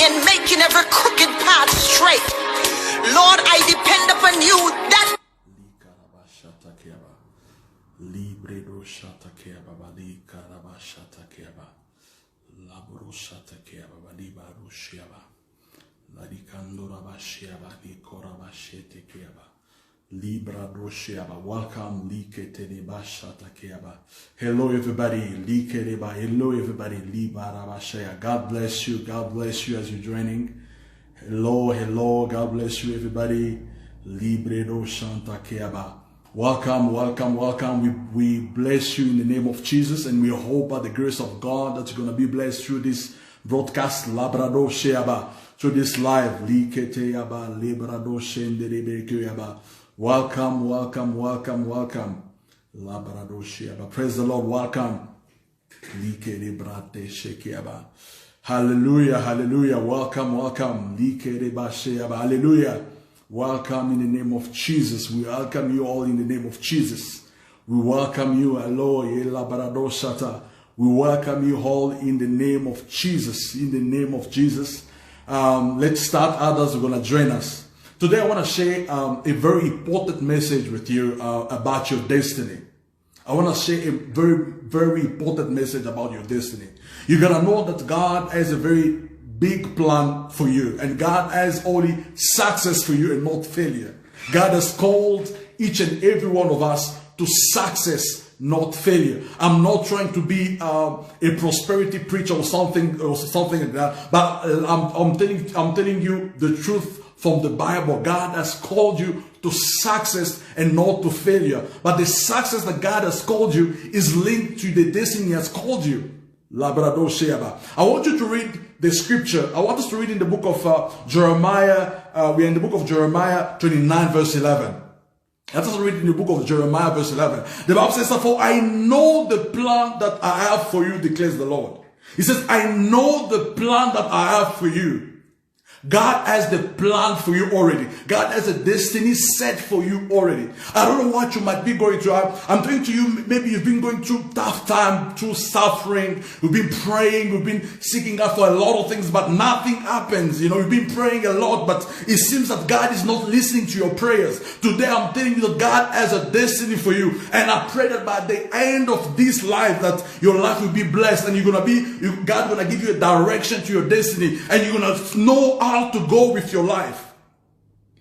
and making every crooked path straight. Lord, I depend upon you. That welcome. Hello everybody. Hello everybody. God bless you. God bless you as you're joining. Hello. God bless you everybody. Welcome. We bless you in the name of Jesus, and we hope by the grace of God that you're going to be blessed through this broadcast, through this live. Welcome. Praise the Lord. Welcome. Hallelujah. Welcome. Hallelujah. Welcome in the name of Jesus. We welcome you all in the name of Jesus. We welcome you. We welcome you all in the name of Jesus. In the name of Jesus. Let's start. Others are going to join us. Today I want to share a very important message with you about your destiny. I want to share a very important message about your destiny. You're going to know that God has a very big plan for you, and God has only success for you and not failure. God has called each and every one of us to success, not failure. I'm not trying to be a prosperity preacher or something like that, but I'm telling you the truth from the Bible. God has called you to success and not to failure. But the success that God has called you is linked to the destiny He has called you. I want you to read the scripture. I want us to read in the book of Jeremiah. We're in the book of Jeremiah 29 verse 11. Let us read in the book of Jeremiah verse 11. The Bible says, "For I know the plan that I have for you, declares the Lord." He says, "I know the plan that I have for you." God has the plan for you already. God has a destiny set for you already. I don't know what you might be going through. I'm telling to you, maybe you've been going through tough time, through suffering. You've been praying, you've been seeking God for a lot of things, but nothing happens. You've been praying a lot, but it seems that God is not listening to your prayers. Today, I'm telling you that God has a destiny for you. And I pray that by the end of this life, that your life will be blessed, and God's going to give you a direction to your destiny, and you're going to know how to go with your life.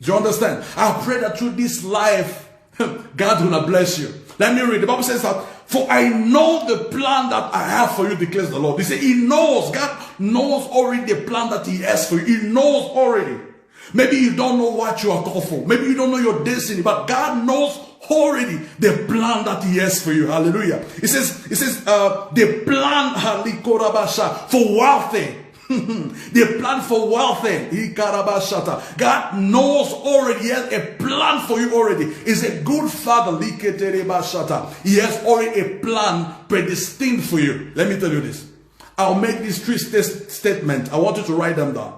Do you understand? I pray that through this life, God's gonna bless you. Let me read. The Bible says that, "For I know the plan that I have for you, declares the Lord." He said, He knows. God knows already the plan that He has for you. He knows already. Maybe you don't know what you are called for. Maybe you don't know your destiny, but God knows already the plan that He has for you. Hallelujah. It says, the plan for wealth. The plan for wealth. God knows already. He has a plan for you already. He's a good father. He has already a plan predestined for you. Let me tell you this. I'll make these three statements. I want you to write them down.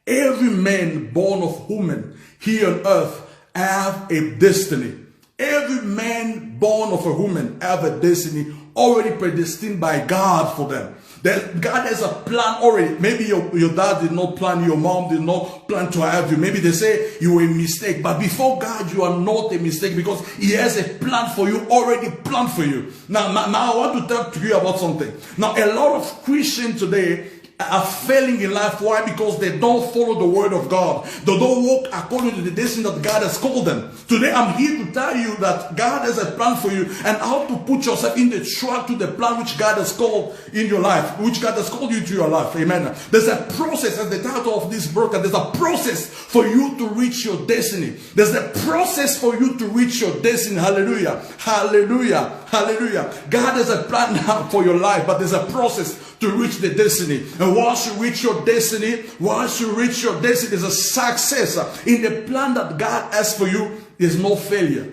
Every man born of woman here on earth have a destiny. Every man born of a woman have a destiny already predestined by God for them. God has a plan already. Maybe your dad did not plan, your mom did not plan to have you. Maybe they say you were a mistake. But before God, you are not a mistake, because He has a plan for you, already planned for you. Now I want to talk to you about something. Now, a lot of Christians today are failing in life. Why? Because they don't follow the word of God. They don't walk according to the destiny that God has called them. Today I'm here to tell you that God has a plan for you, and how to put yourself in the track to the plan which God has called in your life, which God has called you to your life. Amen. There's a process, as the title of this broadcast, there's a process for you to reach your destiny. There's a process for you to reach your destiny. Hallelujah. Hallelujah. Hallelujah. God has a plan for your life, but there's a process to reach the destiny. And once you reach your destiny, there's a success. In the plan that God has for you, there's no failure.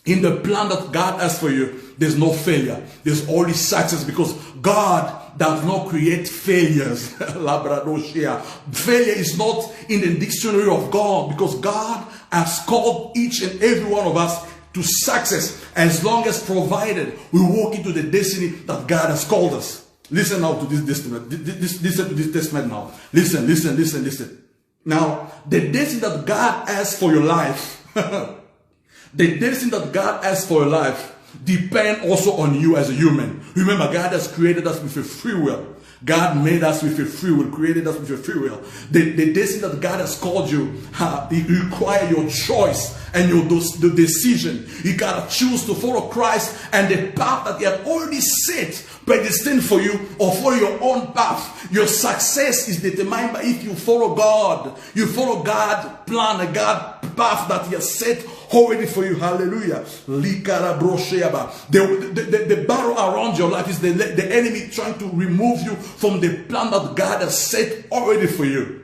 In the plan that God has for you, there's no failure. There's only success, because God does not create failures. Failure is not in the dictionary of God, because God has called each and every one of us to success, as long as provided we walk into the destiny that God has called us. Listen now to this testament. Listen to this testament now. Listen. Now, the destiny that God has for your life, the destiny that God has for your life depend also on you as a human. Remember, God has created us with a free will. God made us with a free will, created us with a free will. The destiny that God has called you, it requires your choice and the decision. You gotta choose to follow Christ and the path that He has already set, predestined for you, or follow your own path. Your success is determined by if you follow God. You follow God's plan, a God path that He has set already for you. Hallelujah. The battle around your life is the enemy trying to remove you from the plan that God has set already for you.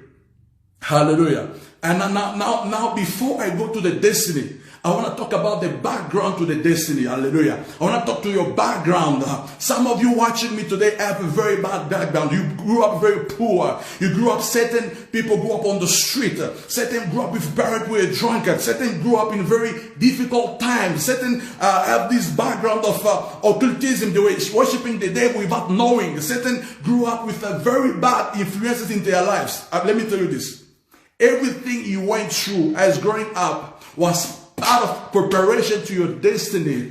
Hallelujah. And now before I go to the destiny, I want to talk about the background to the destiny. Hallelujah. I want to talk to your background. Some of you watching me today have a very bad background. You grew up very poor. You grew up, certain people grew up on the street. Certain grew up with parents who were drunkards. Certain grew up in very difficult times. Certain have this background of occultism. They were worshiping the devil without knowing. Certain grew up with very bad influences in their lives. Let me tell you this. Everything you went through as growing up was part of preparation to your destiny.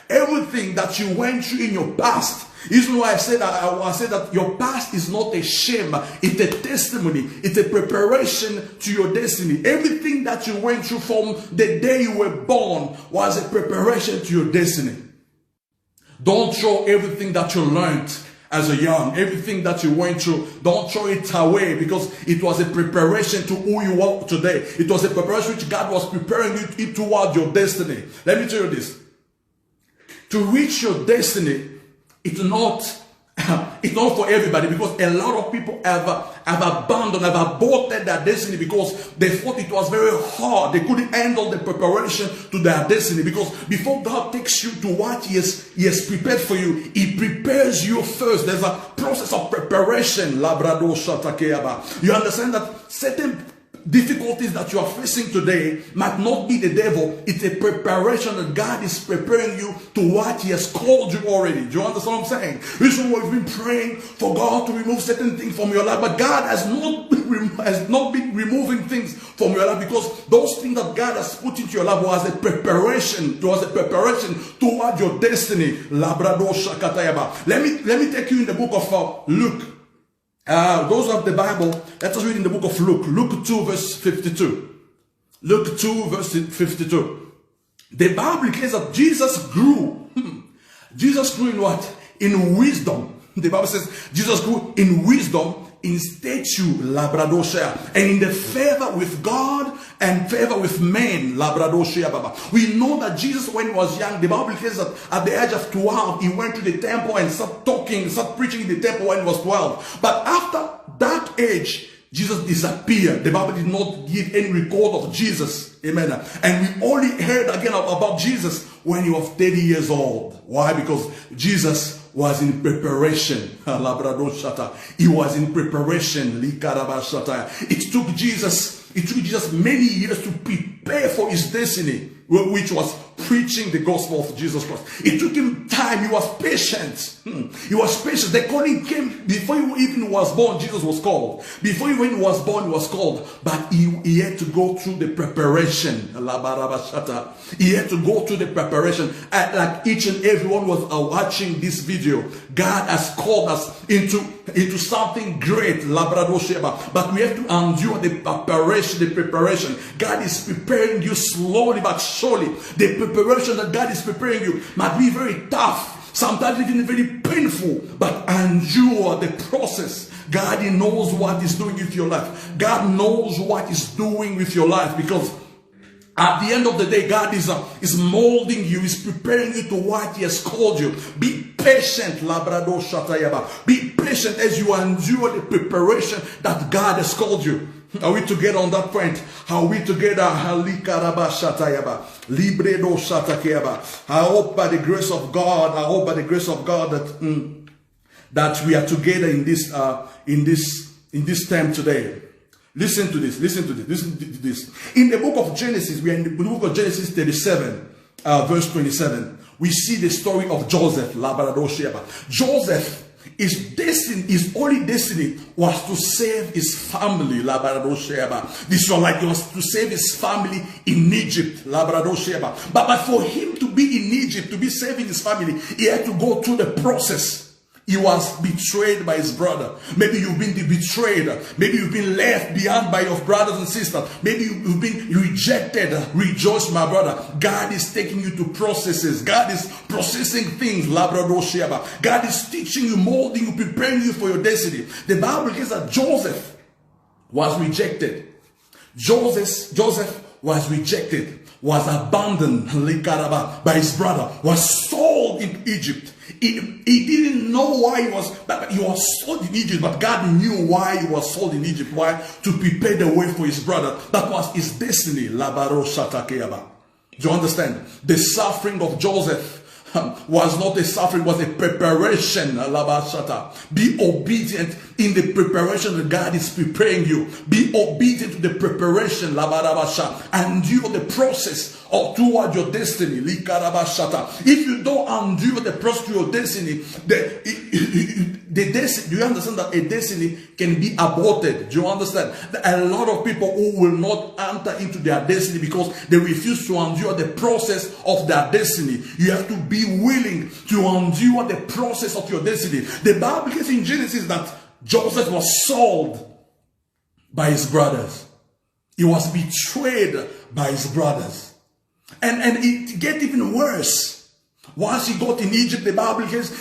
Everything that you went through in your past. This is why I said that your past is not a shame. It's a testimony. It's a preparation to your destiny. Everything that you went through from the day you were born was a preparation to your destiny. Don't throw everything that you learned as a young, everything that you went through, don't throw it away, because it was a preparation to who you are today. It was a preparation which God was preparing you toward your destiny. Let me tell you this. To reach your destiny, it's not for everybody, because a lot of people have abandoned, have aborted their destiny because they thought it was very hard. They couldn't handle the preparation to their destiny, because before God takes you to what He has prepared for you, He prepares you first. There's a process of preparation. You understand that certain difficulties that you are facing today might not be the devil. It's a preparation that God is preparing you to what He has called you already. Do you understand what I'm saying? Reason why we've been praying for God to remove certain things from your life, but God has not been removing things from your life, because those things that God has put into your life was a preparation. It was a preparation toward your destiny. Let me take you in the book of Luke. Those of the Bible, let us read in the book of Luke. Luke 2 verse 52. Luke 2 verse 52. The Bible declares that Jesus grew. Jesus grew in what? In wisdom. The Bible says Jesus grew in wisdom, in stature, and in the favor with God and favor with men. We know that Jesus, when he was young, the Bible says that at the age of 12, he went to the temple and started preaching in the temple when he was 12. But after that age, Jesus disappeared. The Bible did not give any record of Jesus. Amen. And we only heard again about Jesus when he was 30 years old. Why? Because Jesus was in preparation. He was in preparation. It took Jesus many years to prepare for his destiny, which was preaching the gospel of Jesus Christ. It took him time. He was patient. He was patient. The calling came before he even was born. Jesus was called. Before he even was born, he was called. But he had to go through the preparation. He had to go through the preparation. Like each and everyone was watching this video, God has called us into something great. But we have to endure the preparation. God is preparing you slowly but surely. The preparation that God is preparing you might be very tough, sometimes even very painful, but endure the process. God, He knows what He's doing with your life. God knows what He's doing with your life, because at the end of the day, God is molding you, is preparing you to what He has called you. Be patient, be patient as you endure the preparation that God has called you. Are we together on that point? Are we together? I hope by the grace of God, that we are together in this time today. Listen to this. In the book of Genesis, we are in the book of Genesis 37, verse 27. we see the story of Joseph. Joseph, his only destiny was to save his family. This was like he was to save his family in Egypt. But for him to be in Egypt, to be saving his family, he had to go through the process. He was betrayed by his brother. Maybe you've been betrayed. Maybe you've been left behind by your brothers and sisters. Maybe you've been rejected. Rejoice, my brother. God is taking you to processes. God is processing things. God is teaching you, molding you, preparing you for your destiny. The Bible says that Joseph was rejected. Joseph was rejected, was abandoned by his brother, was sold in Egypt. He didn't know why he was sold in Egypt, but God knew why he was sold in Egypt. Why? To prepare the way for his brother. That was his destiny. Do you understand? The suffering of Joseph was not a suffering, was a preparation. Be obedient in the preparation that God is preparing you. Be obedient to the preparation. Endure the process toward your destiny. If you don't endure the process to your destiny, the destiny, do you understand that a destiny can be aborted? Do you understand? A lot of people who will not enter into their destiny because they refuse to endure the process of their destiny. You have to be willing to endure the process of your destiny. The Bible says in Genesis that Joseph was sold by his brothers. He was betrayed by his brothers. And it gets even worse. Once he got in Egypt, the Bible says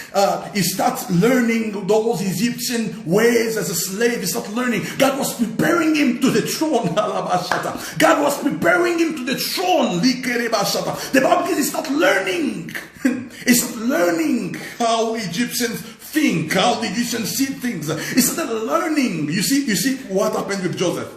he starts learning those Egyptian ways as a slave. He starts learning. God was preparing him to the throne. God was preparing him to the throne. The Bible says he starts learning. He starts learning how Egyptians think, how the Egyptians see things. He started learning. You see what happened with Joseph.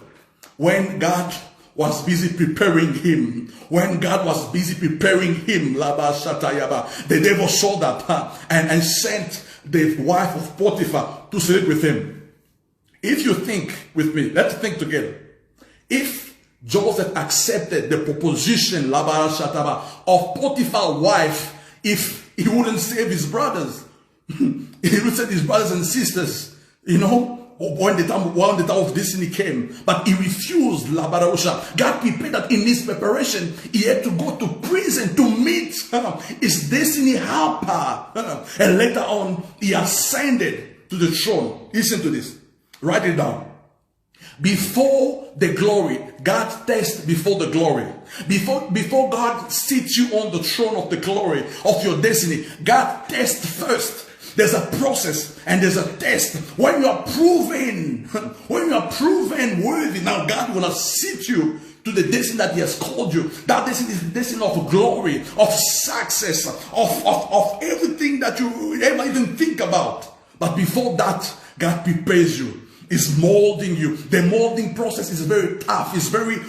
When God was busy preparing him. When God was busy preparing him, the devil showed up and sent the wife of Potiphar to sleep with him. If you think with me, let's think together. If Joseph accepted the proposition of Potiphar's wife, if he wouldn't save his brothers, he would save his brothers and sisters, when the time of destiny came, but he refused. God prepared that in his preparation, he had to go to prison to meet his destiny helper. And later on, he ascended to the throne. Listen to this. Write it down. Before the glory, God tests before the glory. Before God sits you on the throne of the glory of your destiny, God tests first. There's a process and there's a test. When you are proven worthy, now God will sit you to the destiny that he has called you. That destiny is the destiny of glory, of success, of everything that you ever even think about. But before that, God prepares you. Is molding you. The molding process is very tough. It's very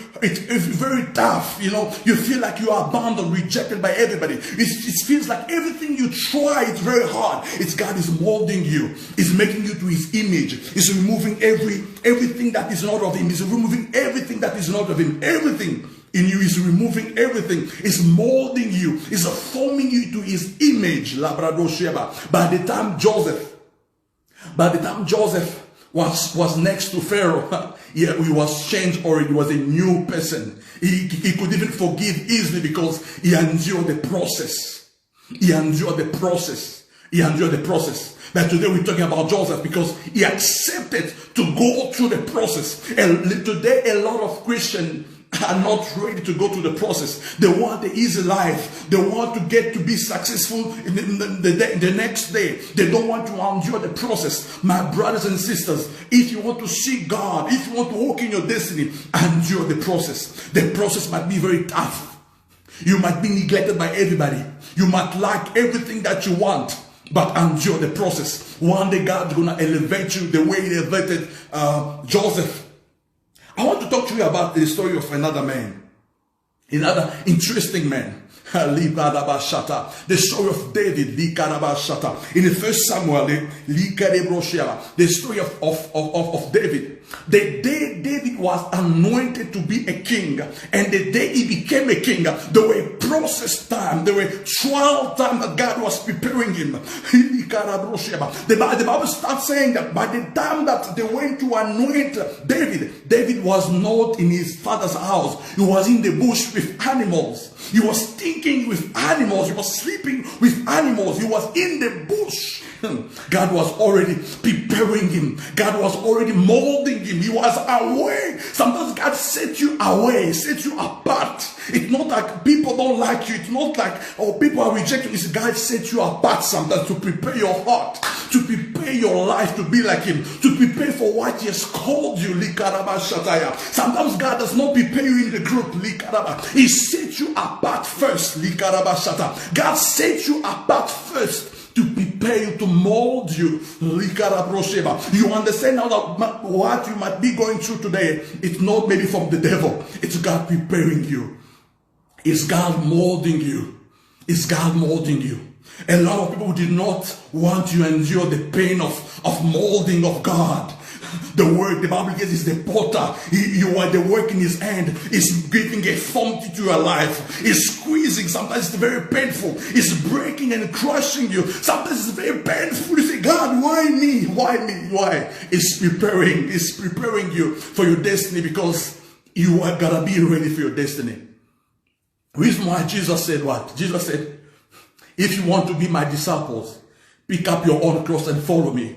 tough. You feel like you are abandoned, rejected by everybody. It feels like everything you try, it's very hard. God is molding you. It's making you to his image. It's removing everything that is not of him. It's removing everything that is not of him. Everything in you is removing everything. It's molding you. It's forming you to his image. By the time Joseph was next to Pharaoh, he was changed already. He was a new person. He could even forgive easily because he endured the process. He endured the process. But today we're talking about Joseph because he accepted to go through the process. And today a lot of Christians are not ready to go through the process. They want the easy life. They want to get to be successful in the next day. They don't want to endure the process. My brothers and sisters, if you want to seek God, if you want to walk in your destiny, endure the process. The process might be very tough. You might be neglected by everybody. You might lack everything that you want, but endure the process. One day God's going to elevate you the way he elevated Joseph. I want to talk to you about the story of another man, another interesting man. The story of David, in the first Samuel, the story of David. The day David was anointed to be a king, and the day he became a king, there were process time, there were trial time that God was preparing him. The Bible starts saying that by the time that they went to anoint David, David was not in his father's house. He was in the bush with animals. He was thinking with animals. He was sleeping with animals. He was in the bush. God was already preparing him. God was already molding him. He was away. Sometimes God set you away, set you apart. It's not like people don't like you. It's not like, oh, people are rejecting you. It's God set you apart sometimes to prepare your heart, to prepare your life to be like him, to prepare for what he has called you. Sometimes God does not prepare you in the group. He set you apart first. God set you apart first to prepare you, to mold you. You understand now that what you might be going through today, it's not maybe from the devil. It's God preparing you. It's God molding you. It's God molding you. A lot of people did not want to endure the pain of molding of God. The work, the Bible says, is the potter. You are the work in his hand. He's giving a formity to your life. He's squeezing. Sometimes it's very painful. He's breaking and crushing you. Sometimes it's very painful. You say, God, why me? Why me? Why? It's preparing you for your destiny, because you are gonna be ready for your destiny. The reason why Jesus said what? Jesus said, if you want to be my disciples, pick up your own cross and follow me.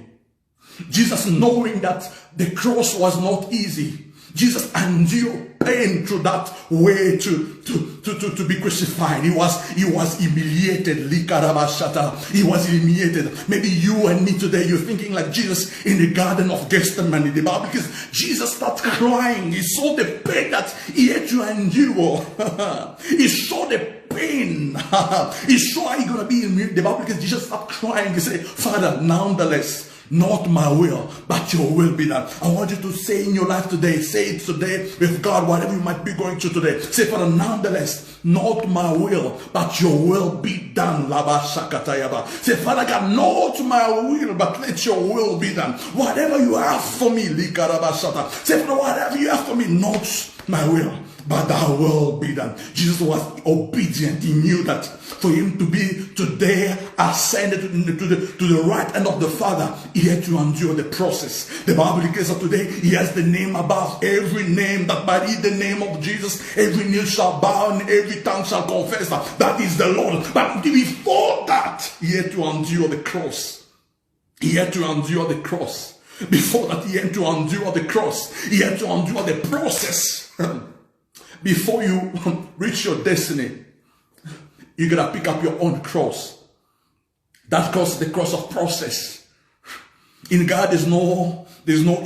Jesus, knowing that the cross was not easy, Jesus endured pain through that way to be crucified. He was humiliated. He was humiliated. Maybe you and me today, you're thinking like Jesus in the Garden of Gethsemane. The Bible, because Jesus started crying. He saw the pain that he had to endure. He saw the pain. He saw how he's going to be in the Bible, because Jesus started crying. He said, Father, nonetheless, not my will, but your will be done. I want you to say in your life today, say it today with God, whatever you might be going through today. Say, Father, nonetheless, not my will, but your will be done. Say, Father God, not my will, but let your will be done. Whatever you have for me, say, Father, whatever you have for me, not my will, but thy will be done. Jesus was obedient. He knew that for him to be today ascended to the right hand of the Father, he had to endure the process. The Bible declares that today he has the name above every name, that by the name of Jesus every knee shall bow and every tongue shall confess that is the Lord. But before that, he had to endure the cross. He had to endure the cross. Before that, he had to endure the cross. He had to endure the process. Before you reach your destiny, you gotta pick up your own cross. That cross is the cross of process. In God, there's no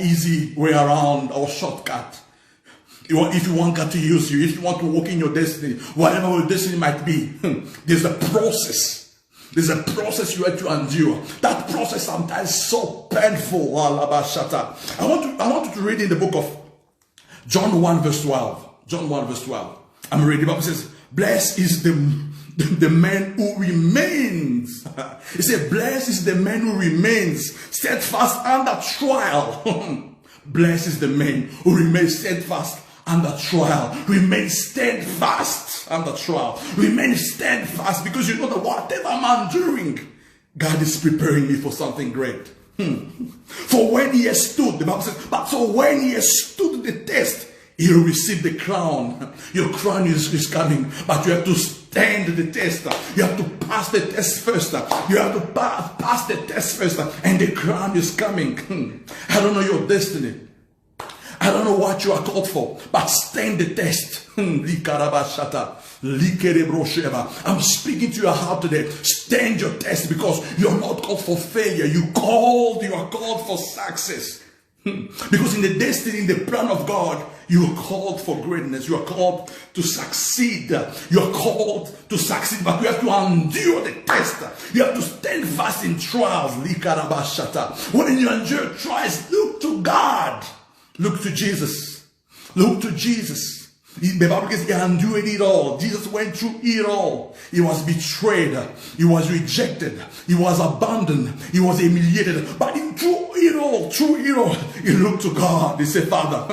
easy way around or shortcut. If you want God to use you, if you want to walk in your destiny, whatever your destiny might be, there's a process. There's a process you have to endure. That process sometimes is so painful. I want you to read in the book of John 1 verse 12. John 1 verse 12. I'm reading. The Bible says, blessed is the man who remains. It said, blessed is the man who remains steadfast under trial. Blessed is the man who remains steadfast under trial. Remain steadfast under trial. Remain steadfast, because you know that whatever I'm enduring, God is preparing me for something great. For when he has stood, the Bible says, but so when he has stood the test, he'll receive the crown. Your crown is coming, but you have to stand the test. You have to pass the test first. You have to pass the test first, and the crown is coming. I don't know your destiny. I don't know what you are called for, but stand the test. I'm speaking to your heart today. Stand your test, because you're not called for failure. You are called for success. Because in the destiny, in the plan of God, you are called for greatness. You are called to succeed. You are called to succeed, but you have to endure the test. You have to stand fast in trials. When you endure trials, look to God. Look to Jesus. Look to Jesus. The Bible says he endured it all. Jesus went through it all. He was betrayed. He was rejected. He was abandoned. He was humiliated. But through it all, he looked to God. He said, Father,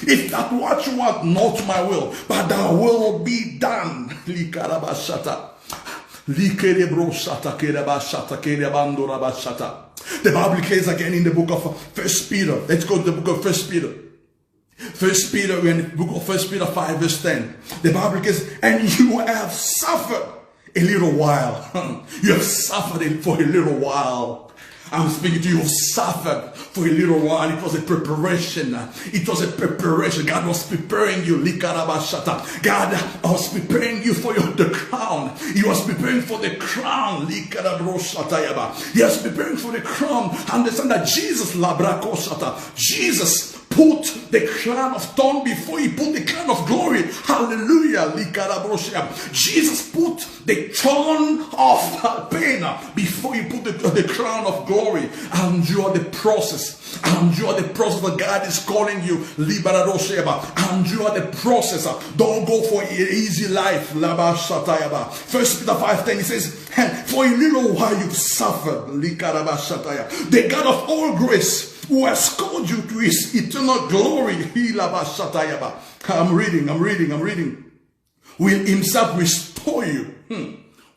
if that's what you want, not my will, but thy will be done. The Bible says again in the book of First Peter. Let's go to the book of First Peter. First Peter, in the book of First Peter 5 verse 10. The Bible says, and you have suffered a little while. You have suffered for a little while. I'm speaking to you, you suffered for a little while. It was a preparation. It was a preparation. God was preparing you. God was preparing you for the crown. He was preparing for the crown. He was preparing for the crown. Understand that Jesus put the crown of thorn before he put the crown of glory. Hallelujah. Jesus put the thorn of pain before he put the crown of glory. And you are the process. And you are the process that God is calling you. And you are the process. Don't go for an easy life. First Peter 5:10, he says, for a little while you've suffered. The God of all grace, who has called you to his eternal glory. I'm reading. Will himself restore you.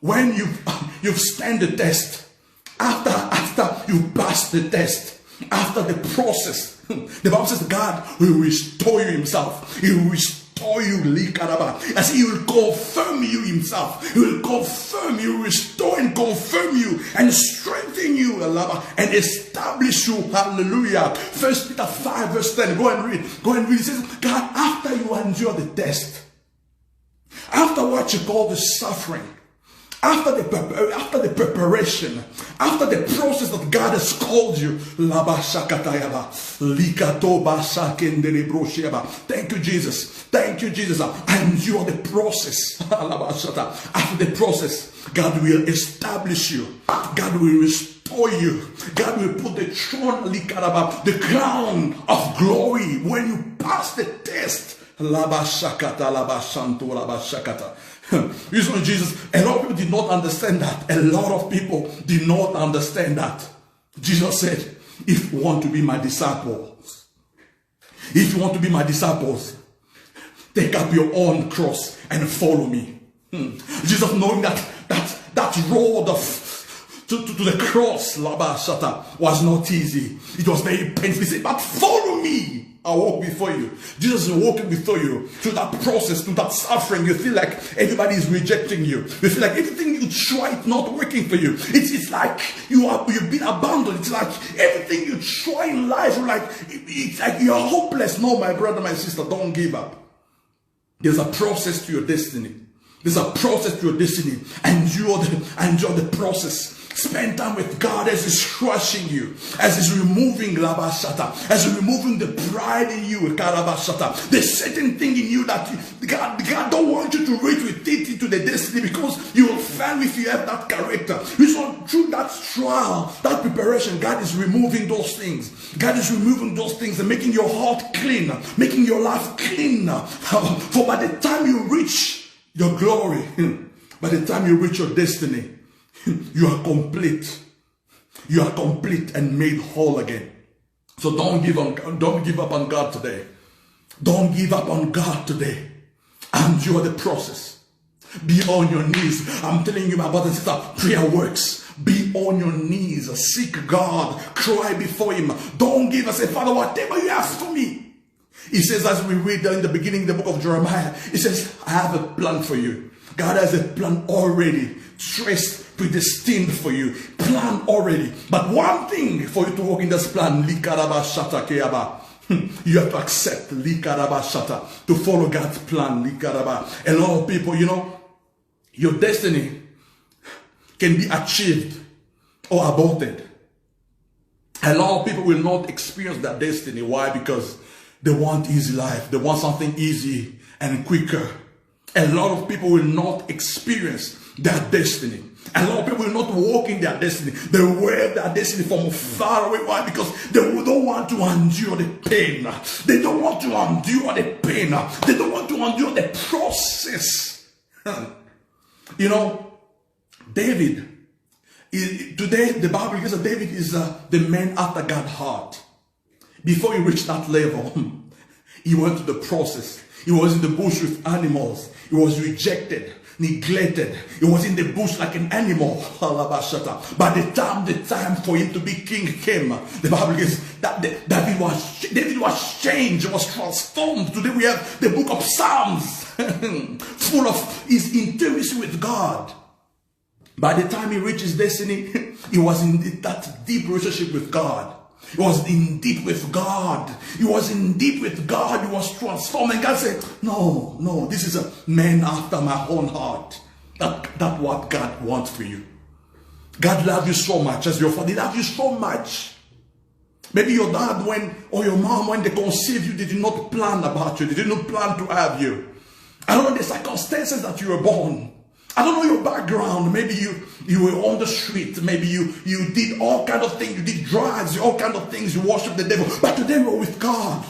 When you've stand the test. After you pass the test. After the process. The Bible says God will restore you himself. He will restore you. As he will confirm you himself. He will confirm you, restore and confirm you and strengthen you and establish you. Hallelujah. First Peter 5 verse 10. Go and read. It says, God, after you endure the test, after what you call the suffering, after the preparation, after the process that God has called you. Thank you, Jesus. Thank you, Jesus. And you are the process. After the process, God will establish you. God will restore you. God will put the throne, the crown of glory when you pass the test. Jesus, a lot of people did not understand that. A lot of people did not understand that. Jesus said, if you want to be my disciples, take up your own cross and follow me. Jesus, knowing that road to the cross, was not easy. It was very painful. He said, but follow me. I'll walk before you. Jesus is walking before you through that process, through that suffering. You feel like everybody is rejecting you. You feel like everything you try is not working for you. It's like you've been abandoned. It's like everything you try in life, it's like you're hopeless. No, my brother, my sister, don't give up. There's a process to your destiny. There's a process to your destiny. Endure the process. Spend time with God as he's crushing you, as he's removing as he's removing the pride in you, there's certain thing in you that God don't want you to reach with it into the destiny, because you will fail if you have that character. So through that trial, that preparation, God is removing those things. God is removing those things and making your heart clean, making your life clean. For by the time you reach your glory, by the time you reach your destiny, you are complete. You are complete and made whole again. So don't give up on God today. Don't give up on God today. Endure the process. Be on your knees. I'm telling you, my brother and sister, prayer works. Be on your knees. Seek God. Cry before him. Don't give up. Say, Father, whatever you ask for me. He says, as we read in the beginning, the book of Jeremiah, he says, I have a plan for you. God has a plan already. Traced, predestined for you. Plan already. But one thing for you to walk in this plan, you have to accept to follow God's plan. A lot of people, your destiny can be achieved or aborted. A lot of people will not experience that destiny. Why? Because they want easy life. They want something easy and quicker. A lot of people will not experience that destiny. And a lot of people will not walk in their destiny. They wear their destiny from far away. Why? Because they don't want to endure the pain. They don't want to endure the pain. They don't want to endure the process. You know, David, today the Bible says that David is the man after God's heart. Before he reached that level, he went to the process. He was in the bush with animals. He was rejected, neglected. He was in the bush like an animal. By the time for him to be king came, the Bible says that David was changed, was transformed. Today we have the book of Psalms full of his intimacy with God. By the time he reached his destiny, he was in that deep relationship with God. He was in deep with God. He was in deep with God. He was transformed. And God said, no, this is a man after my own heart. That's what God wants for you. God loves you so much as your father. He loves you so much. Maybe your dad or your mom, when they conceived you, they did not plan about you. They did not plan to have you. I don't know the circumstances that you were born. I don't know your background. Maybe you were on the street. Maybe you did all kind of things. You did drugs, all kind of things. You worship the devil. But today we're with God.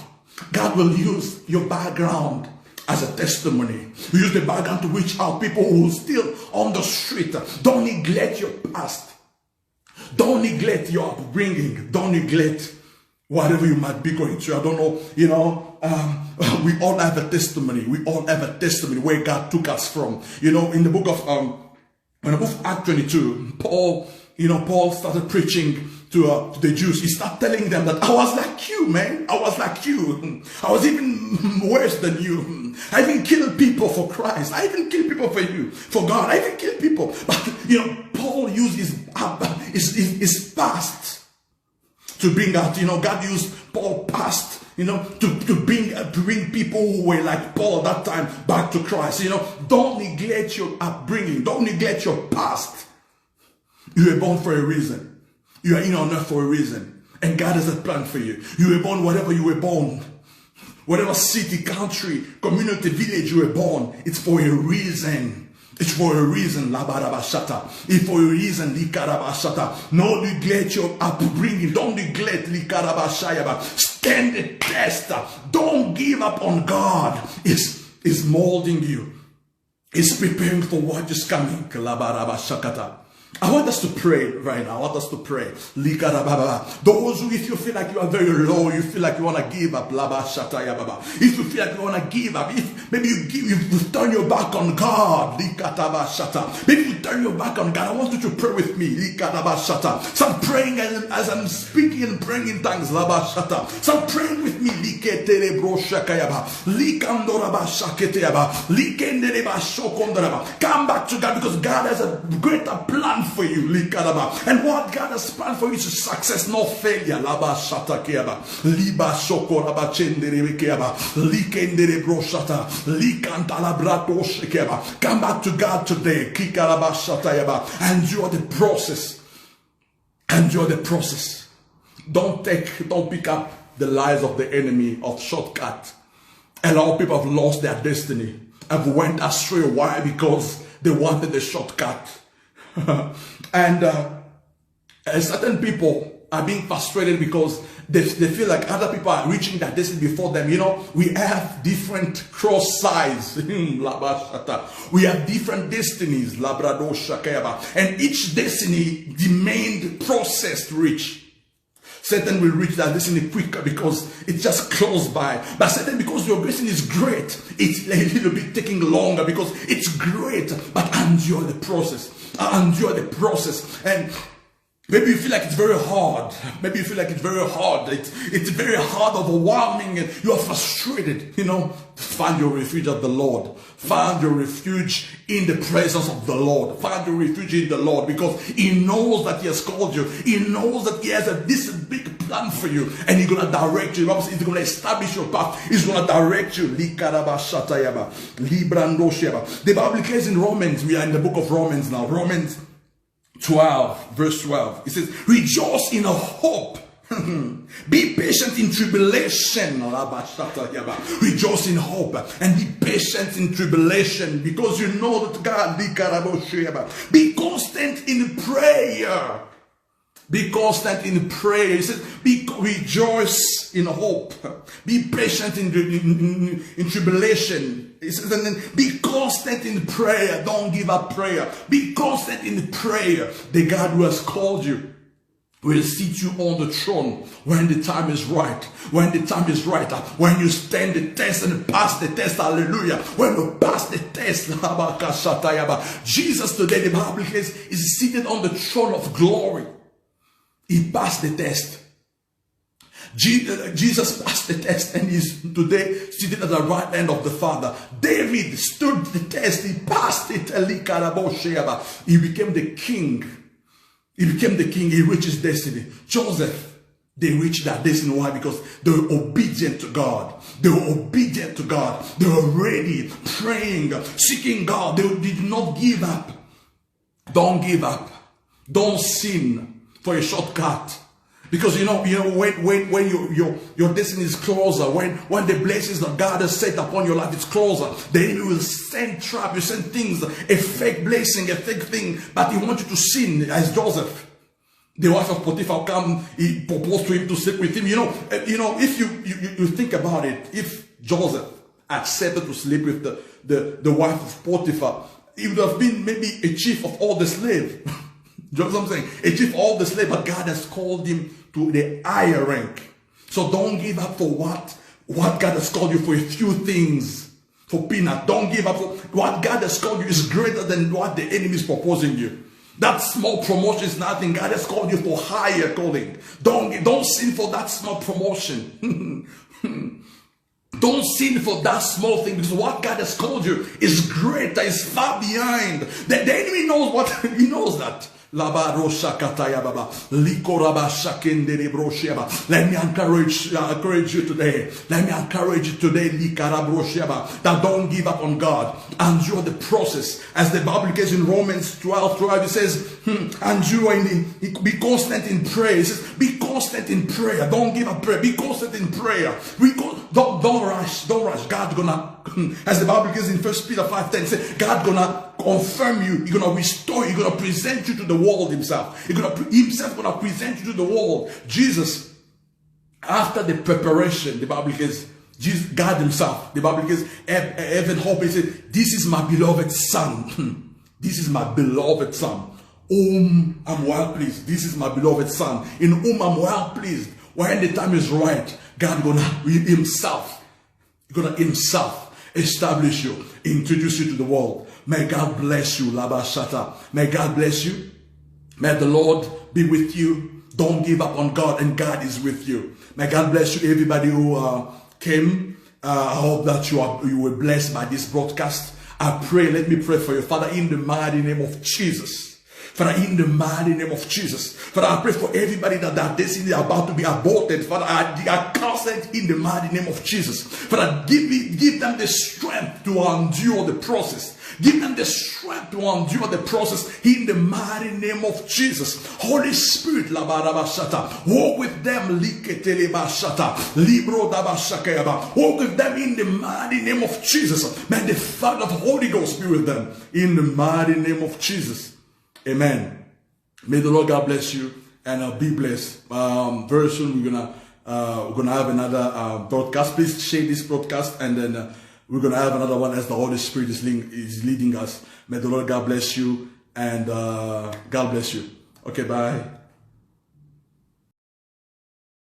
God will use your background as a testimony. You use the background to reach out people who are still on the street. Don't neglect your past. Don't neglect your upbringing. Don't neglect whatever you might be going through. I don't know, we all have a testimony. We all have a testimony where God took us from. You know, in the book of Acts 22, Paul started preaching to the Jews. He started telling them that I was like you, man. I was like you. I was even worse than you. I even killed people for Christ. I even killed people for you, for God. I even killed people. But, Paul used his past to bring out, God used Paul's past, to bring people who were like Paul at that time back to Christ. Don't neglect your upbringing. Don't neglect your past. You were born for a reason. You are in on earth for a reason. And God has a plan for you. You were born whatever you were born. Whatever city, country, community, village you were born, it's for a reason. It's for a reason, Labarabashata. It's for a reason, Likarabashata. No neglect your upbringing. Don't neglect Likarabashayaba. Stand the test. Don't give up on God. It's molding you. It's preparing for what is coming. Labarabashakata. I want us to pray right now. I want us to pray. Those who, if you feel like you are very low, you feel like you want to give up. If you feel like you want to give up, if maybe you turn your back on God. Maybe you turn your back on God. I want you to pray with me. So I'm praying as I'm speaking and praying in tongues. So I'm praying with me. Come back to God because God has a greater plan for you. And what God has planned for you is success, not failure. Come back to God today. Endure the process. Endure the process. Don't pick up the lies of the enemy of shortcut. A lot of people have lost their destiny, have went astray. Why? Because they wanted the shortcut. And certain people are being frustrated because they feel like other people are reaching their destiny before them. We have different cross sides. We have different destinies. And each destiny demand process to reach. Satan will reach that destiny quicker because it's just close by. But Satan, because your destiny is great, it's a little bit taking longer because it's great. But endure the process. Endure the process. And maybe you feel like it's very hard. Maybe you feel like it's very hard. It's very hard, overwhelming, and you are frustrated. Find your refuge at the Lord. Find your refuge in the presence of the Lord. Find your refuge in the Lord because He knows that He has called you. He knows that He has this big plan for you, and He's going to direct you. He's going to establish your path. He's going to direct you. The Bible says in Romans, we are in the book of Romans now. Romans 12, verse 12. It says, rejoice in a hope. Be patient in tribulation. Rejoice in hope and be patient in tribulation, because you know that God. Be constant in prayer. Be constant in prayer. He says, rejoice in hope. Be patient in tribulation. He says, and then be constant in prayer. Don't give up prayer. Be constant in prayer. The God who has called you will sit you on the throne when the time is right. When the time is right. When you stand the test and pass the test. Hallelujah. When you pass the test. Jesus today, the Bible says, is seated on the throne of glory. He passed the test. Jesus passed the test and is today seated at the right hand of the Father. David stood the test. He passed it. He became the king. He became the king. He reached his destiny. Joseph, they reached their destiny. Why? Because they were obedient to God. They were obedient to God. They were ready, praying, seeking God. They did not give up. Don't give up. Don't sin for a shortcut. Because you know when your destiny is closer, when the blessings that God has set upon your life is closer, the enemy will send trap, you send things, a fake blessing, a fake thing, but he wants you to sin. As Joseph, the wife of Potiphar come, he proposed to him to sleep with him. You know, if you think about it, if Joseph accepted to sleep with the wife of Potiphar, he would have been maybe a chief of all the slaves. You know what I'm saying? A chief of all the slaves, but God has called him to the higher rank. So don't give up for what God has called you for a few things. For peanut. Don't give up for what God has called you is greater than what the enemy is proposing you. That small promotion is nothing. God has called you for higher calling. Don't sin for that small promotion. Don't sin for that small thing, because what God has called you is greater, is far behind. The enemy knows what he knows that. Let me encourage you today. Let me encourage you today that don't give up on God. Endure the process. As the Bible says in Romans 12, it says, be constant in prayer. It says, be constant in prayer. Don't give up prayer. Be constant in prayer. Don't rush. Don't rush. God's gonna, as the Bible says in 1 Peter 5:10, it says, God's gonna confirm you. He's gonna restore you. He's gonna present you to the world himself. Himself gonna present you to the world. Jesus, after the preparation, the Bible says, God himself, the Bible says, heaven hope, he said, this is my beloved son. This is my beloved son, whom I'm well pleased. This is my beloved son, in whom I'm well pleased. When the time is right, God gonna himself establish you, introduce you to the world. May God bless you, Labashata. May God bless you. May the Lord be with you. Don't give up on God, and God is with you. May God bless you, everybody who came. I hope that you were blessed by this broadcast. I pray, let me pray for you. Father, in the mighty name of Jesus. Father, in the mighty name of Jesus. Father, I pray for everybody that their destiny is about to be aborted. Father, I counsel it in the mighty name of Jesus. Father, give them the strength to endure the process. Give them the strength to endure the process in the mighty name of Jesus. Holy Spirit, walk with them. Walk with them in the mighty name of Jesus. May the fire of the Holy Ghost be with them in the mighty name of Jesus. Amen. May the Lord God bless you and be blessed. Very soon we're gonna have another broadcast. Please share this broadcast, and then we're gonna have another one as the Holy Spirit is leading us. May the Lord God bless you, and God bless you. Okay, bye.